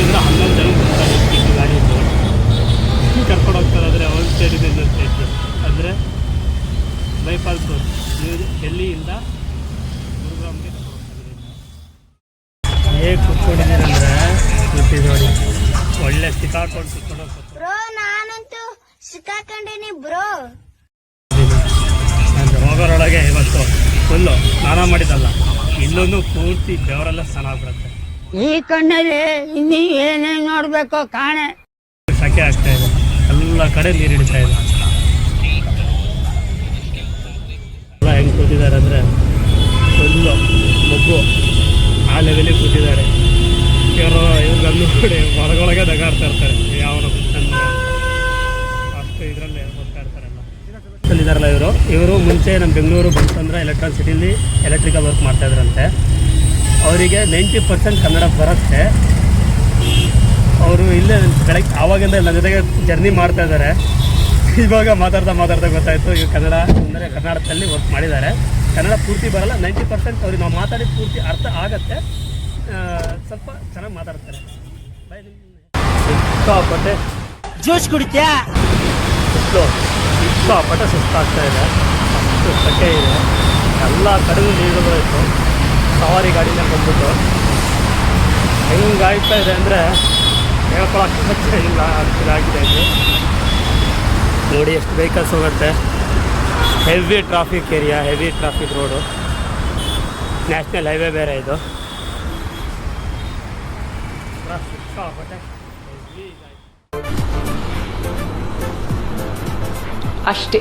ಇದ್ರೆ 11 ಜನ ಬರ್ತಾರೆ ಗಾಡಿ ಕರ್ಕೊಂಡು ಹೋಗ್ತಾರೆ. ಆದರೆ ಒಂದು ಸೈಡಿದೆ ಇನ್ನೊಂದು ಸೈಡ್ ಅಂದರೆ ಬೈಪಾಸ್ ಡೆಲ್ಲಿಯಿಂದ ಗುರುಗ್ರಾಮ್ಗೆ ಹೇಗೆ ಕುತ್ಕೊಂಡಿದ್ದೀನಿ ಅಂದರೆ ನೋಡಿ ಒಳ್ಳೆ ಸಿಕ್ಕಾಕೊಂಡು ಕುತ್ಕೊಂಡು ಬ್ರೋ ನಾನಂತೂ ಸಿಕ್ಕಾಕೊಂಡಿನಿ ಬ್ರೋ. ಹೋಗೋರೊಳಗೆ ಇವತ್ತು ಫುಲ್ಲು ಸ್ನಾನ ಮಾಡಿದಲ್ಲ, ಇಲ್ಲೊಂದು ಪೂರ್ತಿ ಬೆವರೆಲ್ಲ ಸ್ನಾನ ಆಗ್ಬಿಡುತ್ತೆ. ಈ ಕಣ್ಣಲ್ಲಿ ಇನ್ನೀ ಏನೇನು ನೋಡ್ಬೇಕು ಕಾಣೆ. ಸೆಕೆ ಆಗ್ತಾ ಇದೆ, ಎಲ್ಲ ಕಡೆ ನೀರು ಹಿಡಿತಾ ಇದೆ. ಎಲ್ಲ ಹೆಂಗೆ ಕೂತಿದ್ದಾರೆ ಅಂದರೆ ಫುಲ್ಲು ಮಗು ಆ ಲೆವೆಲಿಗೆ ಕೂತಿದ್ದಾರೆ. ಇವ್ರಿಗಲ್ಲೂ ಕೂಡ ಹೊರಗೊಳಗೆ ನಗಾಡ್ತಾ ಇರ್ತಾರೆ. ಯಾವ ಅಷ್ಟು ಇದರಲ್ಲೇ ಹೋಗ್ತಾ ಇರ್ತಾರಲ್ಲ ಇದಾರಲ್ಲ ಇವರು ಮುಂಚೆ ನಮ್ಮ ಬೆಂಗಳೂರು ಬಂತಂದ್ರೆ ಎಲೆಕ್ಟ್ರಾನಿಕ್ ಸಿಟಿಲಿ ಎಲೆಕ್ಟ್ರಿಕಲ್ ವರ್ಕ್ ಮಾಡ್ತಾಯಿದ್ರಂತೆ. ಅವರಿಗೆ 90% ಕನ್ನಡ ಬರುತ್ತೆ. ಅವರು ಇಲ್ಲೇ ಬೆಳಗ್ಗೆ ಆವಾಗಿಂದ ನನ್ನ ಜೊತೆಗೆ ಜರ್ನಿ ಮಾಡ್ತಾ ಇದ್ದಾರೆ. ಇವಾಗ ಮಾತಾಡ್ತಾ ಗೊತ್ತಾಯಿತು ಇವ್ರು ಕನ್ನಡ ಅಂದರೆ ಕರ್ನಾಟಕದಲ್ಲಿ ವರ್ಕ್ ಮಾಡಿದ್ದಾರೆ. ಕನ್ನಡ ಪೂರ್ತಿ ಬರಲ್ಲ, 90% ಅವ್ರಿಗೆ ನಾವು ಮಾತಾಡಿದ ಪೂರ್ತಿ ಅರ್ಥ ಆಗತ್ತೆ, ಸ್ವಲ್ಪ ಚೆನ್ನಾಗಿ ಮಾತಾಡ್ತಾರೆ. ಸಿಕ್ಕಾಪಟ್ಟೆ ಜ್ಯೂಸ್ ಕುಡಿತ್ಯಾ? ಸಿಕ್ಕಾಪಟ್ಟೆ ಸುಸ್ತಾಗ್ತಾ ಇದೆ, ಅಷ್ಟು ಸೆಕೆ ಇದೆ. ಎಲ್ಲ ಕಡೆಗೂ ನೀರುಗಳಾಯಿತು. ಸವಾರಿ ಗಾಡಿನ ಬಂದ್ಬಿಟ್ಟು ಹೆಂಗಾಗ್ತಾ ಇದೆ ಅಂದರೆ ಹೇಳ್ಕೊಳಕ್ಕೆ ಇಲ್ಲ, ಅಷ್ಟಾಗಿದೆ ಇಲ್ಲಿ. ನೋಡಿ ಎಷ್ಟು ವೆಹಿಕಲ್ಸ್ ಹೋಗುತ್ತೆ. Heavy traffic area, heavy traffic road, national highway ಬೇರೆ ಇದು. ಸಿಕ್ಕಾಪಟ್ಟೆ ಅಷ್ಟೇ.